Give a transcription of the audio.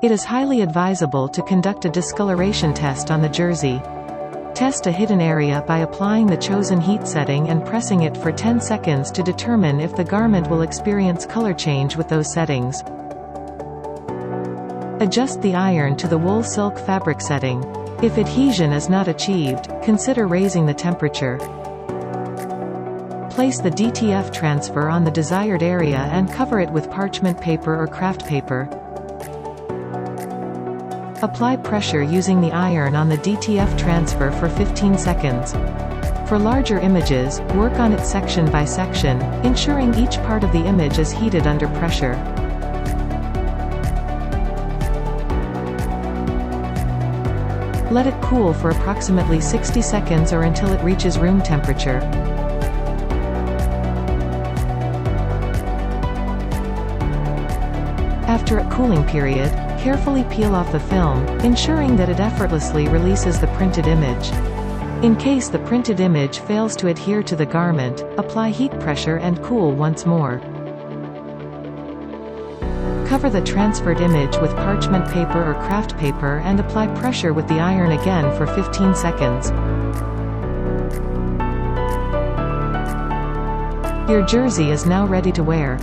It is highly advisable to conduct a discoloration test on the jersey. Test a hidden area by applying the chosen heat setting and pressing it for 10 seconds to determine if the garment will experience color change with those settings. Adjust the iron to the wool silk fabric setting. If adhesion is not achieved, consider raising the temperature. Place the DTF transfer on the desired area and cover it with parchment paper or craft paper. Apply pressure using the iron on the DTF transfer for 15 seconds. For larger images, work on it section by section, ensuring each part of the image is heated under pressure. Let it cool for approximately 60 seconds or until it reaches room temperature. After a cooling period, carefully peel off the film, ensuring that it effortlessly releases the printed image. In case the printed image fails to adhere to the garment, apply heat pressure and cool once more. Cover the transferred image with parchment paper or craft paper and apply pressure with the iron again for 15 seconds. Your jersey is now ready to wear.